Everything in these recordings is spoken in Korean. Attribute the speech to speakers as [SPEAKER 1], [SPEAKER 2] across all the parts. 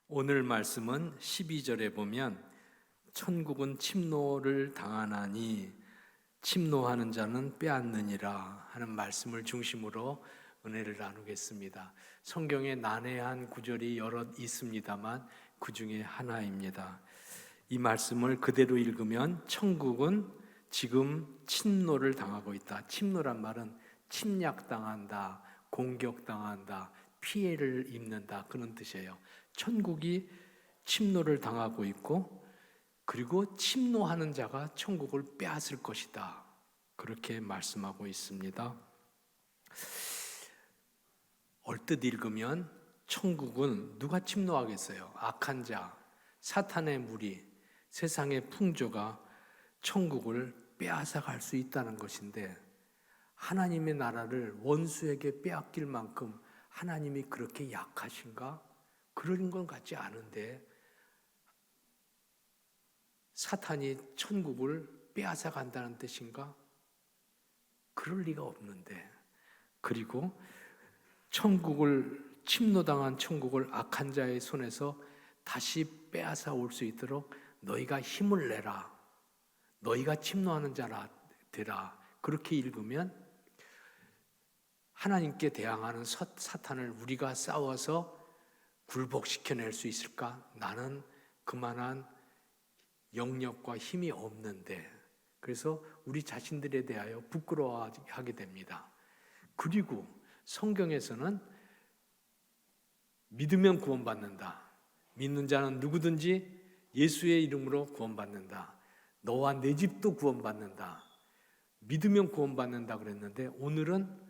[SPEAKER 1] 오늘 말씀은 12절에 보면 천국은 침노를 당하나니 침노하는 자는 빼앗느니라 하는 말씀을 중심으로 은혜를 나누겠습니다. 성경에 난해한 구절이 여럿 있습니다만 그 중에 하나입니다. 이 말씀을 그대로 읽으면 천국은 지금 침노를 당하고 있다. 침노란 말은 침략당한다, 공격당한다, 피해를 입는다 그런 뜻이에요. 천국이 침노를 당하고 있고 그리고 침노하는 자가 천국을 빼앗을 것이다. 그렇게 말씀하고 있습니다. 얼뜻 읽으면 천국은 누가 침노하겠어요? 악한 자, 사탄의 무리, 세상의 풍조가 천국을 빼앗아 갈 수 있다는 것인데 하나님의 나라를 원수에게 빼앗길 만큼 하나님이 그렇게 약하신가? 그런 것 같지 않은데 사탄이 천국을 빼앗아 간다는 뜻인가? 그럴 리가 없는데 그리고 천국을 침노당한 천국을 악한 자의 손에서 다시 빼앗아 올 수 있도록 너희가 힘을 내라. 너희가 침노하는 자라 되라. 그렇게 읽으면 하나님께 대항하는 사탄을 우리가 싸워서 굴복시켜낼 수 있을까? 나는 그만한 영역과 힘이 없는데 그래서 우리 자신들에 대하여 부끄러워하게 됩니다. 그리고 성경에서는 믿으면 구원받는다. 믿는 자는 누구든지 예수의 이름으로 구원받는다. 너와 내 집도 구원받는다. 믿으면 구원받는다 그랬는데 오늘은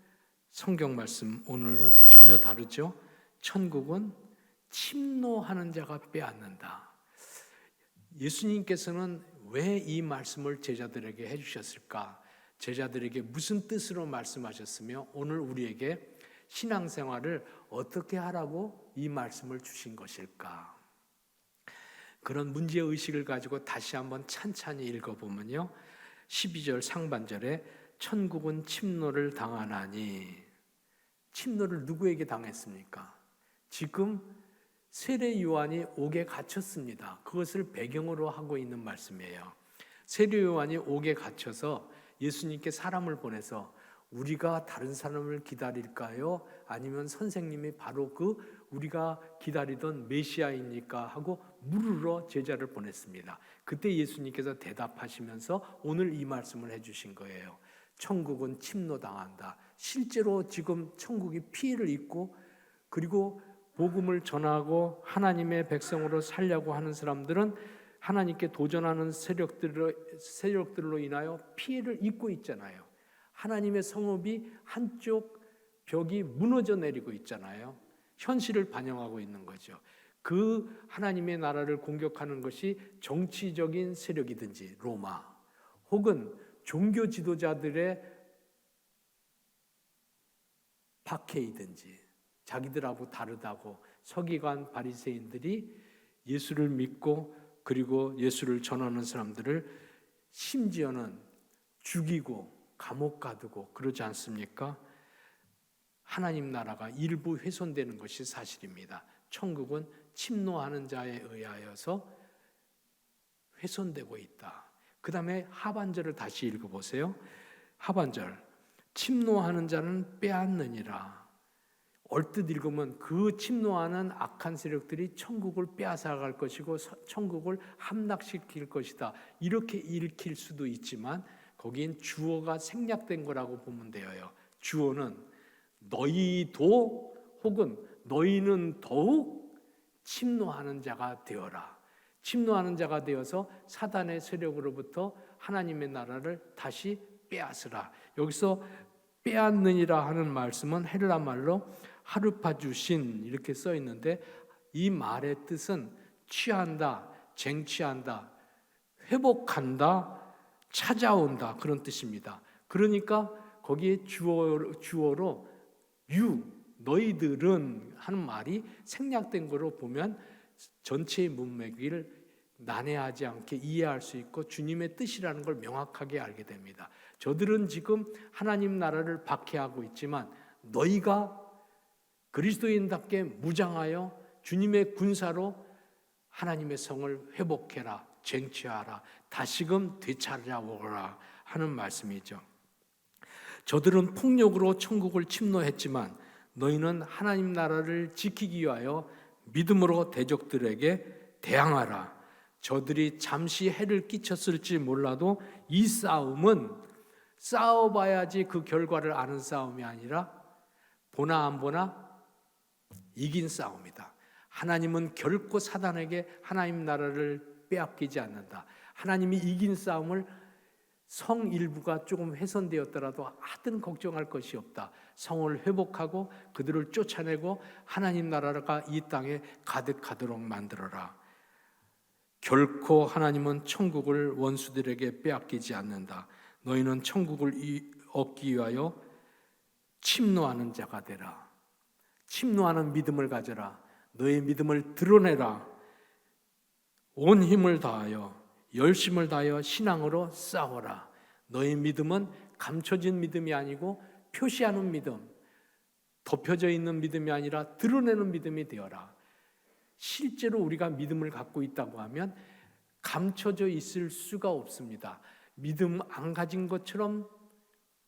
[SPEAKER 1] 성경 말씀 오늘은 전혀 다르죠. 천국은 침노하는 자가 빼앗는다. 예수님께서는 왜 이 말씀을 제자들에게 해주셨을까? 제자들에게 무슨 뜻으로 말씀하셨으며 오늘 우리에게 신앙생활을 어떻게 하라고 이 말씀을 주신 것일까? 그런 문제의식을 가지고 다시 한번 찬찬히 읽어보면요 12절 상반절에 천국은 침노를 당하나니 침노를 누구에게 당했습니까? 지금 세례 요한이 옥에 갇혔습니다. 그것을 배경으로 하고 있는 말씀이에요. 세례 요한이 옥에 갇혀서 예수님께 사람을 보내서 우리가 다른 사람을 기다릴까요? 아니면 선생님이 바로 그 우리가 기다리던 메시아입니까? 하고 물으러 제자를 보냈습니다. 그때 예수님께서 대답하시면서 오늘 이 말씀을 해주신 거예요. 천국은 침노당한다. 실제로 지금 천국이 피해를 입고 그리고 복음을 전하고 하나님의 백성으로 살려고 하는 사람들은 하나님께 도전하는 세력들로 인하여 피해를 입고 있잖아요. 하나님의 성읍이 한쪽 벽이 무너져 내리고 있잖아요. 현실을 반영하고 있는 거죠. 그 하나님의 나라를 공격하는 것이 정치적인 세력이든지 로마 혹은 종교 지도자들의 박해이든지 자기들하고 다르다고 서기관 바리새인들이 예수를 믿고 그리고 예수를 전하는 사람들을 심지어는 죽이고 감옥 가두고 그러지 않습니까? 하나님 나라가 일부 훼손되는 것이 사실입니다. 천국은 침노하는 자에 의하여서 훼손되고 있다. 그 다음에 하반절을 다시 읽어보세요. 하반절 침노하는 자는 빼앗느니라. 얼뜻 읽으면 그 침노하는 악한 세력들이 천국을 빼앗아갈 것이고 천국을 함락시킬 것이다. 이렇게 읽힐 수도 있지만 거기엔 주어가 생략된 거라고 보면 돼요. 주어는 너희도 혹은 너희는 더욱 침노하는 자가 되어라. 침노하는 자가 되어서 사단의 세력으로부터 하나님의 나라를 다시 빼앗으라. 여기서 빼앗느니라 하는 말씀은 헬라 말로 하르파주신 이렇게 써 있는데 이 말의 뜻은 취한다, 쟁취한다, 회복한다, 찾아온다 그런 뜻입니다. 그러니까 거기에 주어로 너희들은 하는 말이 생략된 거로 보면 전체의 문맥을 난해하지 않게 이해할 수 있고 주님의 뜻이라는 걸 명확하게 알게 됩니다. 저들은 지금 하나님 나라를 박해하고 있지만 너희가 그리스도인답게 무장하여 주님의 군사로 하나님의 성을 회복해라, 쟁취하라, 다시금 되찾아오라 하는 말씀이죠. 저들은 폭력으로 천국을 침노했지만 너희는 하나님 나라를 지키기 위하여 믿음으로 대적들에게 대항하라. 저들이 잠시 해를 끼쳤을지 몰라도 이 싸움은 싸워봐야지 그 결과를 아는 싸움이 아니라 보나 안 보나 이긴 싸움이다. 하나님은 결코 사단에게 하나님 나라를 빼앗기지 않는다. 하나님이 이긴 싸움을 성 일부가 조금 훼손되었더라도 하든 걱정할 것이 없다. 성을 회복하고 그들을 쫓아내고 하나님 나라가 이 땅에 가득하도록 만들어라. 결코 하나님은 천국을 원수들에게 빼앗기지 않는다. 너희는 천국을 얻기 위하여 침노하는 자가 되라. 침노하는 믿음을 가져라. 너의 믿음을 드러내라. 온 힘을 다하여 열심을 다하여 신앙으로 싸워라. 너의 믿음은 감춰진 믿음이 아니고 표시하는 믿음, 덮여져 있는 믿음이 아니라 드러내는 믿음이 되어라. 실제로 우리가 믿음을 갖고 있다고 하면 감춰져 있을 수가 없습니다. 믿음 안 가진 것처럼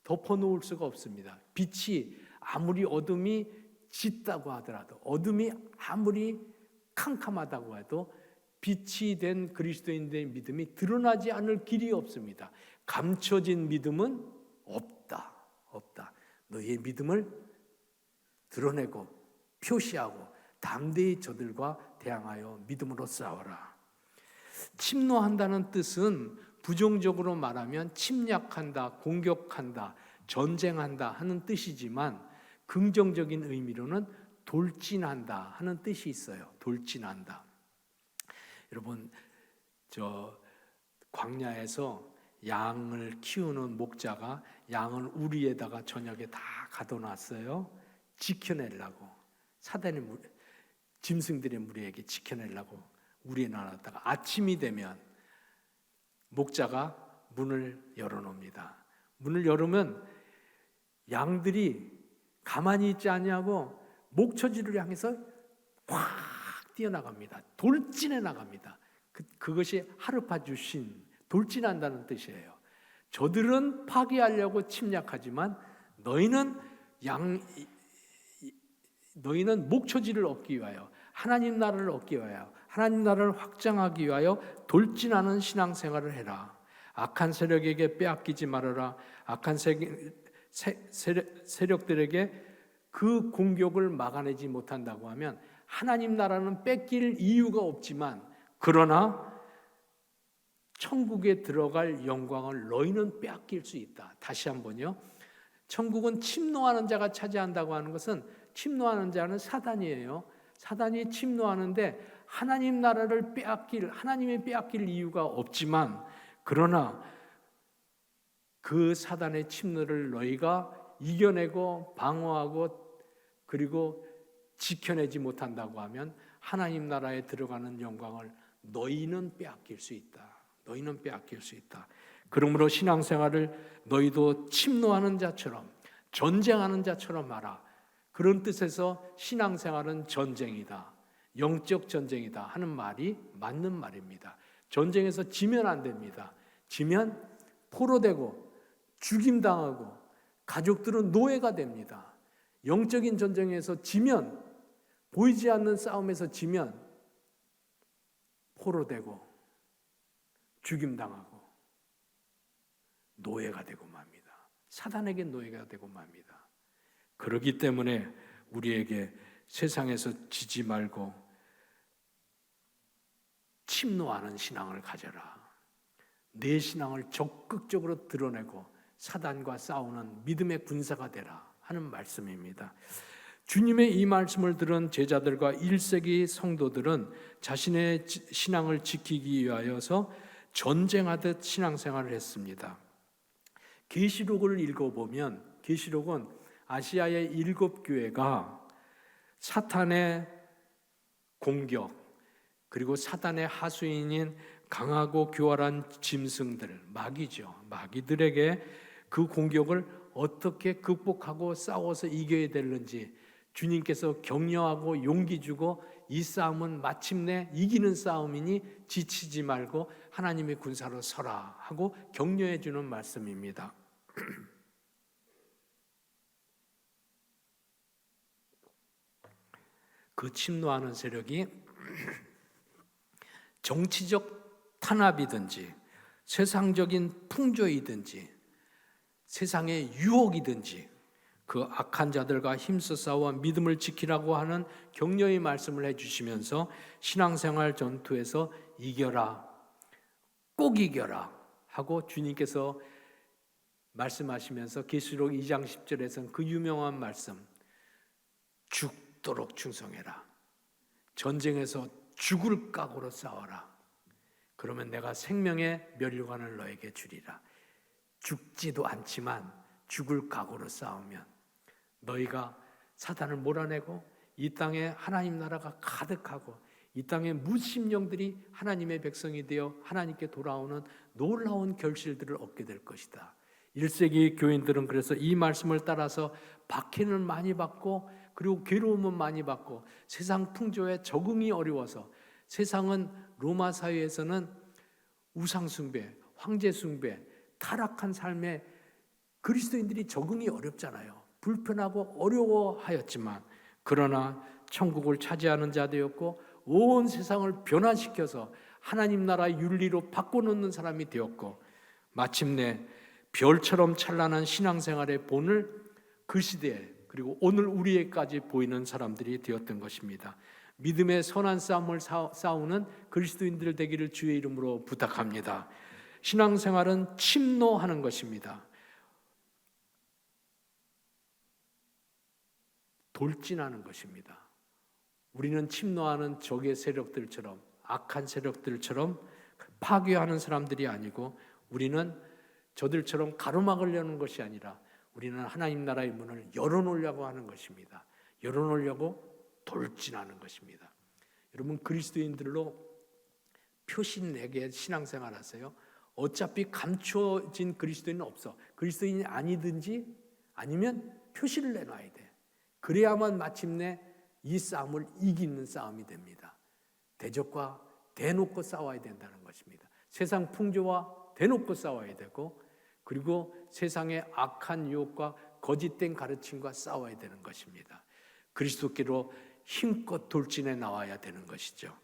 [SPEAKER 1] 덮어놓을 수가 없습니다. 빛이 아무리 어둠이 짙다고 하더라도, 어둠이 아무리 캄캄하다고 해도 빛이 된 그리스도인들의 믿음이 드러나지 않을 길이 없습니다. 감춰진 믿음은 없다. 너희의 믿음을 드러내고 표시하고 담대히 저들과 대항하여 믿음으로 싸워라. 침노한다는 뜻은 부정적으로 말하면 침략한다, 공격한다, 전쟁한다 하는 뜻이지만 긍정적인 의미로는 돌진한다 하는 뜻이 있어요. 돌진한다. 여러분, 광야에서 양을 키우는 목자가 양을 우리에다가 저녁에 다 가둬놨어요. 지켜내려고. 사단의 짐승들의 무리에게 지켜내려고 우리에 놔놨다가 아침이 되면 목자가 문을 열어놓습니다. 문을 열으면 양들이 가만히 있지 아니하고 목처지를 향해서 확 뛰어나갑니다. 돌진해 나갑니다. 그것이 하르파 주신 돌진한다는 뜻이에요. 저들은 파괴하려고 침략하지만 너희는 목초지를 얻기 위하여 하나님 나라를 얻기 위하여 하나님 나라를 확장하기 위하여 돌진하는 신앙생활을 해라. 악한 세력에게 빼앗기지 말아라. 악한 세력들에게 그 공격을 막아내지 못한다고 하면 하나님 나라는 뺏길 이유가 없지만 그러나 천국에 들어갈 영광을 너희는 빼앗길 수 있다. 다시 한번요. 천국은 침노하는 자가 차지한다고 하는 것은 침노하는 자는 사단이에요. 사단이 침노하는데 하나님 나라를 하나님이 빼앗길 이유가 없지만 그러나 그 사단의 침노를 너희가 이겨내고 방어하고 그리고 지켜내지 못한다고 하면 하나님 나라에 들어가는 영광을 너희는 빼앗길 수 있다. 너희는 빼앗길 수 있다. 그러므로 신앙생활을 너희도 침노하는 자처럼 전쟁하는 자처럼 하라. 그런 뜻에서 신앙생활은 전쟁이다. 영적 전쟁이다 하는 말이 맞는 말입니다. 전쟁에서 지면 안 됩니다. 지면 포로되고 죽임당하고 가족들은 노예가 됩니다. 영적인 전쟁에서 지면 보이지 않는 싸움에서 지면 포로되고 죽임당하고 노예가 되고 맙니다. 사단에게 노예가 되고 맙니다. 그렇기 때문에 우리에게 세상에서 지지 말고 침노하는 신앙을 가져라. 내 신앙을 적극적으로 드러내고 사단과 싸우는 믿음의 군사가 되라 하는 말씀입니다. 주님의 이 말씀을 들은 제자들과 1세기 성도들은 자신의 신앙을 지키기 위하여서 전쟁하듯 신앙생활을 했습니다. 계시록을 읽어보면 계시록은 아시아의 7교회가 사탄의 공격 그리고 사탄의 하수인인 강하고 교활한 짐승들, 마귀죠. 마귀들에게 그 공격을 어떻게 극복하고 싸워서 이겨야 되는지 주님께서 격려하고 용기 주고 이 싸움은 마침내 이기는 싸움이니 지치지 말고 하나님의 군사로 서라 하고 격려해 주는 말씀입니다. 그 침노하는 세력이 정치적 탄압이든지 세상적인 풍조이든지 세상의 유혹이든지 그 악한 자들과 힘써 싸워 믿음을 지키라고 하는 격려의 말씀을 해주시면서 신앙생활 전투에서 이겨라, 꼭 이겨라 하고 주님께서 말씀하시면서 계시록 2장 10절에서는 그 유명한 말씀, 죽도록 충성해라. 전쟁에서 죽을 각오로 싸워라. 그러면 내가 생명의 면류관을 너에게 주리라. 죽지도 않지만 죽을 각오로 싸우면 너희가 사단을 몰아내고 이 땅에 하나님 나라가 가득하고 이 땅의 무심령들이 하나님의 백성이 되어 하나님께 돌아오는 놀라운 결실들을 얻게 될 것이다. 1세기 교인들은 그래서 이 말씀을 따라서 박해는 많이 받고 그리고 괴로움은 많이 받고 세상 풍조에 적응이 어려워서 세상은 로마 사회에서는 우상숭배, 황제숭배, 타락한 삶에 그리스도인들이 적응이 어렵잖아요. 불편하고 어려워하였지만 그러나 천국을 차지하는 자 되었고 온 세상을 변화시켜서 하나님 나라의 윤리로 바꿔놓는 사람이 되었고 마침내 별처럼 찬란한 신앙생활의 본을 그 시대에 그리고 오늘 우리에까지 보이는 사람들이 되었던 것입니다. 믿음의 선한 싸움을 싸우는 그리스도인들 되기를 주의 이름으로 부탁합니다. 신앙생활은 침노하는 것입니다. 돌진하는 것입니다. 우리는 침노하는 적의 세력들처럼 악한 세력들처럼 파괴하는 사람들이 아니고 우리는 저들처럼 가로막으려는 것이 아니라 우리는 하나님 나라의 문을 열어놓으려고 하는 것입니다. 열어놓으려고 돌진하는 것입니다. 여러분 그리스도인들로 표신내게 신앙생활 하세요. 어차피 감춰진 그리스도인은 없어. 그리스도인이 아니든지 아니면 표시를 내놔야 돼. 그래야만 마침내 이 싸움을 이기는 싸움이 됩니다. 대적과 대놓고 싸워야 된다는 것입니다. 세상 풍조와 대놓고 싸워야 되고 그리고 세상의 악한 유혹과 거짓된 가르침과 싸워야 되는 것입니다. 그리스도께로 힘껏 돌진해 나와야 되는 것이죠.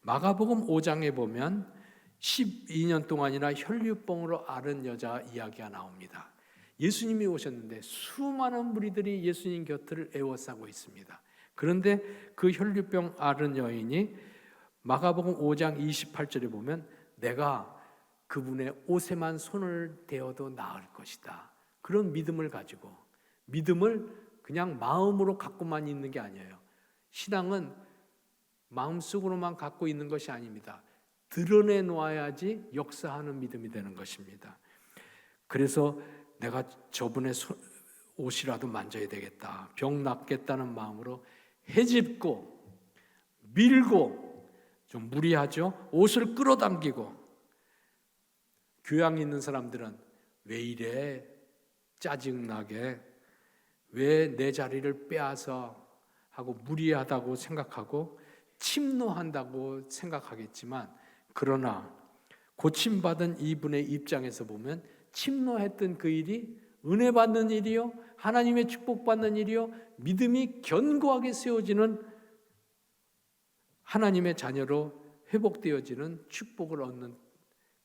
[SPEAKER 1] 마가복음 5장에 보면 12년 동안이나 혈류병으로 앓은 여자 이야기가 나옵니다. 예수님이 오셨는데 수많은 무리들이 예수님 곁을 에워싸고 있습니다. 그런데 그 혈류병 앓은 여인이 마가복음 5장 28절에 보면 내가 그분의 옷에만 손을 대어도 나을 것이다. 그런 믿음을 가지고 믿음을 그냥 마음으로 갖고만 있는 게 아니에요. 신앙은 마음속으로만 갖고 있는 것이 아닙니다. 드러내 놓아야지 역사하는 믿음이 되는 것입니다. 그래서 내가 저분의 옷이라도 만져야 되겠다. 병 낫겠다는 마음으로 헤집고 밀고 좀 무리하죠. 옷을 끌어당기고 교양 있는 사람들은 왜 이래 짜증나게 왜 내 자리를 빼앗아 하고 무리하다고 생각하고 침노한다고 생각하겠지만 그러나 고침받은 이분의 입장에서 보면 침노했던 그 일이 은혜 받는 일이요 하나님의 축복받는 일이요 믿음이 견고하게 세워지는 하나님의 자녀로 회복되어지는 축복을 얻는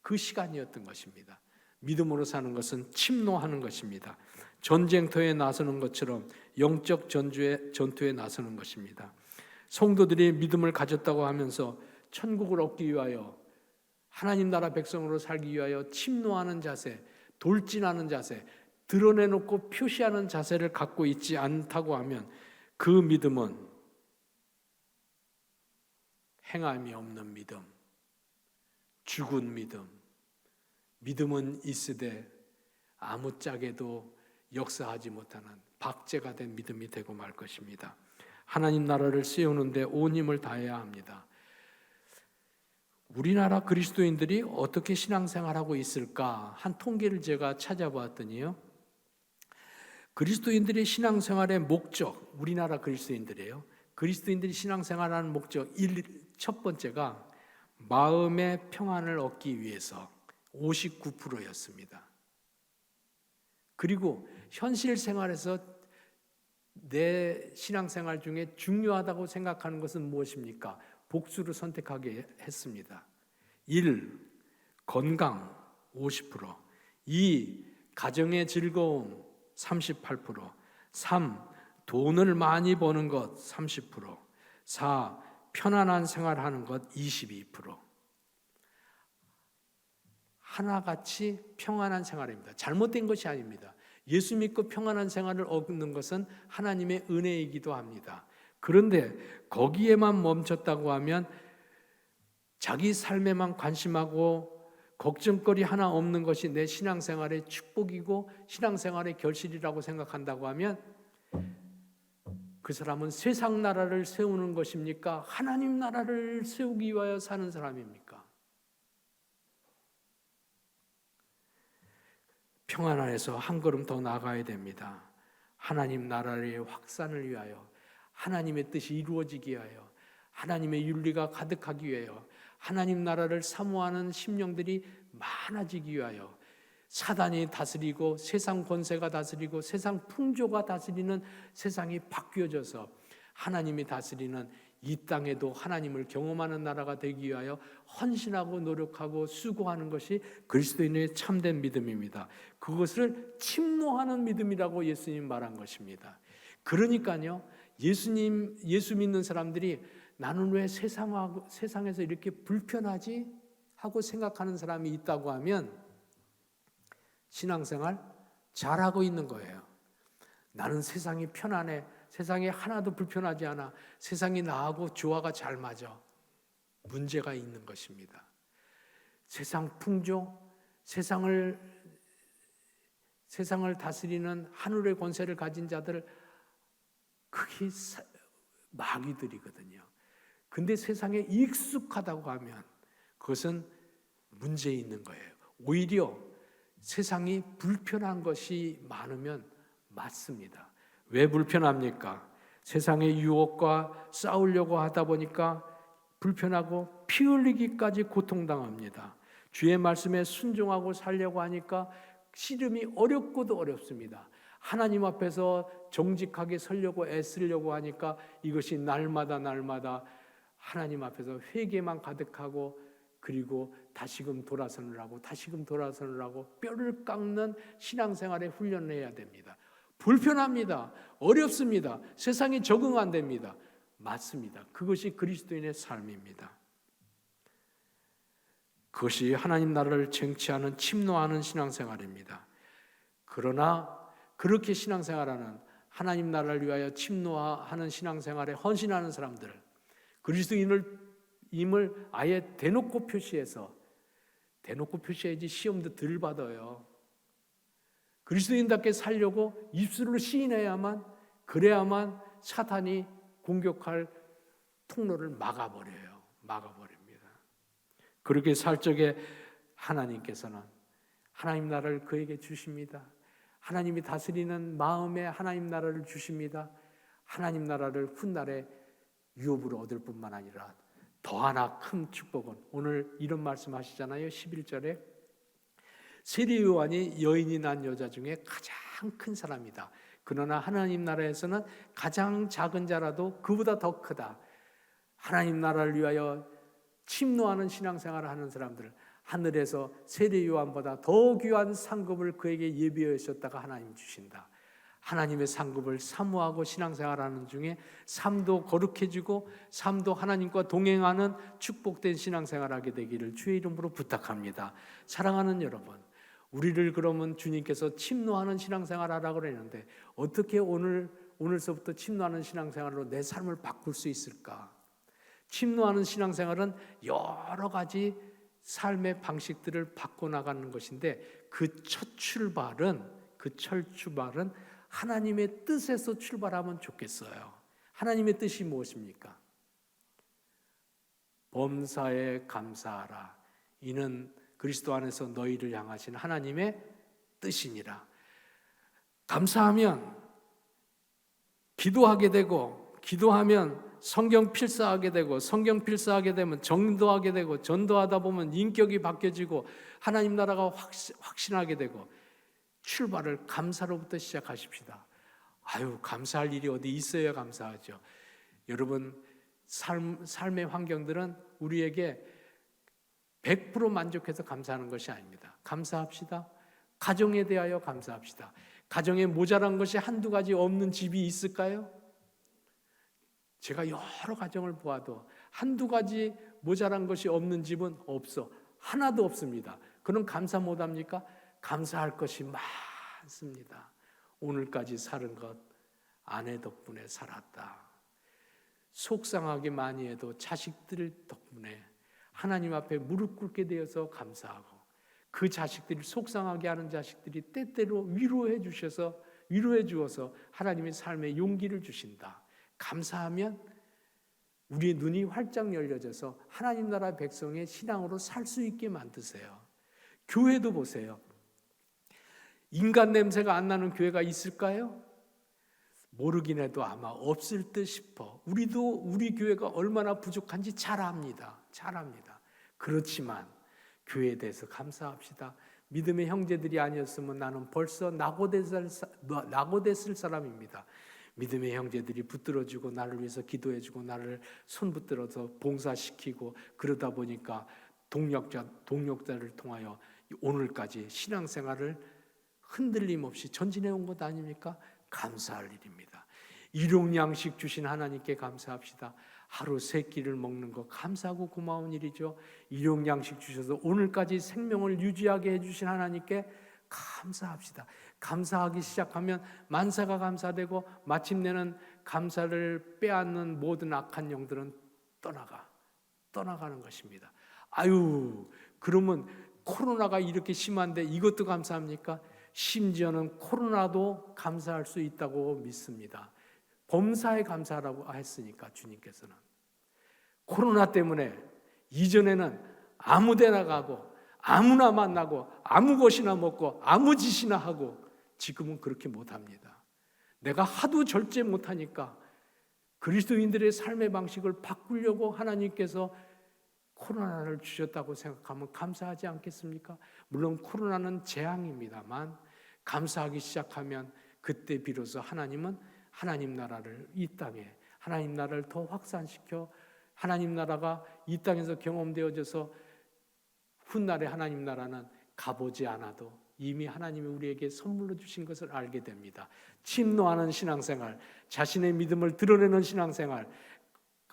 [SPEAKER 1] 그 시간이었던 것입니다. 믿음으로 사는 것은 침노하는 것입니다. 전쟁터에 나서는 것처럼 영적 전투에 나서는 것입니다. 성도들이 믿음을 가졌다고 하면서 천국을 얻기 위하여 하나님 나라 백성으로 살기 위하여 침노하는 자세, 돌진하는 자세, 드러내놓고 표시하는 자세를 갖고 있지 않다고 하면 그 믿음은 행함이 없는 믿음, 죽은 믿음, 믿음은 있으되 아무짝에도 역사하지 못하는 박제가 된 믿음이 되고 말 것입니다. 하나님 나라를 세우는데 온 힘을 다해야 합니다. 우리나라 그리스도인들이 어떻게 신앙생활하고 있을까 한 통계를 제가 찾아보았더니요. 그리스도인들의 신앙생활의 목적, 우리나라 그리스도인들이에요. 그리스도인들이 신앙생활하는 목적 첫 번째가 마음의 평안을 얻기 위해서 59%였습니다. 그리고 현실 생활에서 내 신앙생활 중에 중요하다고 생각하는 것은 무엇입니까? 복수를 선택하게 했습니다. 1. 건강 50%, 2. 가정의 즐거움 38%, 3. 돈을 많이 버는 것 30%, 4. 편안한 생활하는 것 22%. 하나같이 평안한 생활입니다. 잘못된 것이 아닙니다. 예수 믿고 평안한 생활을 얻는 것은 하나님의 은혜이기도 합니다. 그런데 거기에만 멈췄다고 하면 자기 삶에만 관심하고 걱정거리 하나 없는 것이 내 신앙생활의 축복이고 신앙생활의 결실이라고 생각한다고 하면 그 사람은 세상 나라를 세우는 것입니까? 하나님 나라를 세우기 위하여 사는 사람입니까? 평안 안에서 한 걸음 더 나아가야 됩니다. 하나님 나라의 확산을 위하여, 하나님의 뜻이 이루어지기 위하여, 하나님의 윤리가 가득하기 위하여, 하나님 나라를 사모하는 심령들이 많아지기 위하여, 사단이 다스리고 세상 권세가 다스리고 세상 풍조가 다스리는 세상이 바뀌어져서 하나님이 다스리는 이 땅에도 하나님을 경험하는 나라가 되기 위하여 헌신하고 노력하고 수고하는 것이 그리스도인의 참된 믿음입니다. 그것을 침노하는 믿음이라고 예수님 말한 것입니다. 그러니까요, 예수 믿는 사람들이 나는 왜 세상에서 이렇게 불편하지? 하고 생각하는 사람이 있다고 하면 신앙생활 잘하고 있는 거예요. 나는 세상이 편안해. 세상에 하나도 불편하지 않아. 세상이 나하고 조화가 잘 맞아. 문제가 있는 것입니다. 세상 풍조, 세상을 다스리는 하늘의 권세를 가진 자들, 그게 마귀들이거든요. 근데 세상에 익숙하다고 하면 그것은 문제 있는 거예요. 오히려 세상이 불편한 것이 많으면 맞습니다. 왜 불편합니까? 세상의 유혹과 싸우려고 하다 보니까 불편하고 피 흘리기까지 고통당합니다. 주의 말씀에 순종하고 살려고 하니까 씨름이 어렵고도 어렵습니다. 하나님 앞에서 정직하게 서려고 애쓰려고 하니까 이것이 날마다 하나님 앞에서 회개만 가득하고 그리고 다시금 돌아서느라고 뼈를 깎는 신앙생활에 훈련을 해야 됩니다. 불편합니다. 어렵습니다. 세상에 적응 안 됩니다. 맞습니다. 그것이 그리스도인의 삶입니다. 그것이 하나님 나라를 쟁취하는 침노하는 신앙생활입니다. 그러나 그렇게 신앙생활하는 하나님 나라를 위하여 침노하는 신앙생활에 헌신하는 사람들, 그리스도인을 아예 대놓고 표시해야지 시험도 덜 받아요. 그리스도인답게 살려고 입술로 시인해야만, 그래야만 사탄이 공격할 통로를 막아버립니다. 그렇게 살 적에 하나님께서는 하나님 나라를 그에게 주십니다. 하나님이 다스리는 마음에 하나님 나라를 주십니다. 하나님 나라를 훗날에 유업으로 얻을 뿐만 아니라 더 하나 큰 축복은 오늘 이런 말씀 하시잖아요. 11절에 세리 요한이 여인이 난 여자 중에 가장 큰 사람이다. 그러나 하나님 나라에서는 가장 작은 자라도 그보다 더 크다. 하나님 나라를 위하여 침노하는 신앙생활을 하는 사람들, 하늘에서 세리 요한보다 더 귀한 상급을 그에게 예비하셨다가 하나님 주신다. 하나님의 상급을 사모하고 신앙생활하는 중에 삶도 거룩해지고 삶도 하나님과 동행하는 축복된 신앙생활하게 되기를 주의 이름으로 부탁합니다. 사랑하는 여러분, 우리를 그러면 주님께서 침노하는 신앙생활하라고 그랬는데 어떻게 오늘서부터 침노하는 신앙생활로 내 삶을 바꿀 수 있을까? 침노하는 신앙생활은 여러 가지 삶의 방식들을 바꿔나가는 것인데 그 첫 출발은 하나님의 뜻에서 출발하면 좋겠어요. 하나님의 뜻이 무엇입니까? 범사에 감사하라. 이는 그리스도 안에서 너희를 향하신 하나님의 뜻이니라. 감사하면 기도하게 되고 기도하면 성경 필사하게 되고, 성경 필사하게 되면 전도하게 되고, 전도하다 보면 인격이 바뀌어지고 하나님 나라가 확신하게 되고, 출발을 감사로부터 시작하십시다. 아유, 감사할 일이 어디 있어야 감사하죠. 여러분, 삶의 환경들은 우리에게 100% 만족해서 감사하는 것이 아닙니다. 감사합시다. 가정에 대하여 감사합시다. 가정에 모자란 것이 한두 가지 없는 집이 있을까요? 제가 여러 가정을 보아도 한두 가지 모자란 것이 없는 집은 없어. 하나도 없습니다. 그럼 감사 못합니까? 감사할 것이 많습니다. 오늘까지 사는 것 아내 덕분에 살았다. 속상하게 많이 해도 자식들 덕분에 하나님 앞에 무릎 꿇게 되어서 감사하고, 그 자식들이 속상하게 하는 자식들이 때때로 위로해 주어서 하나님의 삶에 용기를 주신다. 감사하면 우리의 눈이 활짝 열려져서 하나님 나라 백성의 신앙으로 살 수 있게 만드세요. 교회도 보세요. 인간 냄새가 안 나는 교회가 있을까요? 모르긴 해도 아마 없을 듯 싶어. 우리도 우리 교회가 얼마나 부족한지 잘 압니다. 그렇지만 교회에 대해서 감사합시다. 믿음의 형제들이 아니었으면 나는 벌써 낙오됐을 사람입니다. 믿음의 형제들이 붙들어주고 나를 위해서 기도해주고 나를 손 붙들어서 봉사시키고, 그러다 보니까 동력자를 통하여 오늘까지 신앙생활을 흔들림 없이 전진해 온 것 아닙니까? 감사할 일입니다. 일용양식 주신 하나님께 감사합시다. 하루 세 끼를 먹는 거 감사하고 고마운 일이죠. 일용양식 주셔서 오늘까지 생명을 유지하게 해주신 하나님께 감사합시다. 감사하기 시작하면 만사가 감사되고, 마침내는 감사를 빼앗는 모든 악한 영들은 떠나가는 것입니다. 아유, 그러면 코로나가 이렇게 심한데 이것도 감사합니까? 심지어는 코로나도 감사할 수 있다고 믿습니다. 범사에 감사하라고 했으니까 주님께서는. 코로나 때문에 이전에는 아무 데나 가고 아무나 만나고 아무 것이나 먹고 아무 짓이나 하고, 지금은 그렇게 못합니다. 내가 하도 절제 못하니까 그리스도인들의 삶의 방식을 바꾸려고 하나님께서 코로나를 주셨다고 생각하면 감사하지 않겠습니까? 물론 코로나는 재앙입니다만 감사하기 시작하면 그때 비로소 하나님은 하나님 나라를 이 땅에, 하나님 나라를 더 확산시켜 하나님 나라가 이 땅에서 경험되어져서 훗날에 하나님 나라는 가보지 않아도 이미 하나님이 우리에게 선물로 주신 것을 알게 됩니다. 침노하는 신앙생활, 자신의 믿음을 드러내는 신앙생활,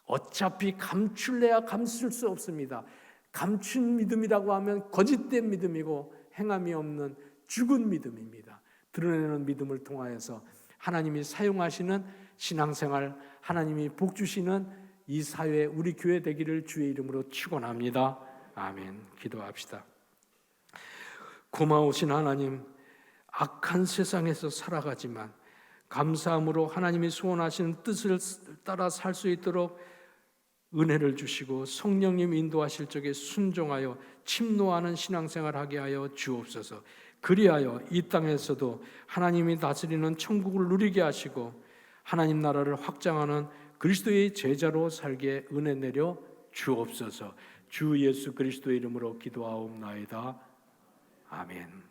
[SPEAKER 1] 어차피 감출래야 감출 수 없습니다. 감춘 믿음이라고 하면 거짓된 믿음이고 행함이 없는 죽은 믿음입니다. 드러내는 믿음을 통하여서 하나님이 사용하시는 신앙생활, 하나님이 복 주시는 이 사회, 우리 교회 되기를 주의 이름으로 축원합니다. 아멘. 기도합시다. 고마우신 하나님, 악한 세상에서 살아가지만 감사함으로 하나님이 소원하시는 뜻을 따라 살 수 있도록 은혜를 주시고 성령님 인도하실 적에 순종하여 침노하는 신앙생활 하게 하여 주옵소서. 그리하여 이 땅에서도 하나님이 다스리는 천국을 누리게 하시고 하나님 나라를 확장하는 그리스도의 제자로 살게 은혜 내려 주옵소서. 주 예수 그리스도의 이름으로 기도하옵나이다. 아멘.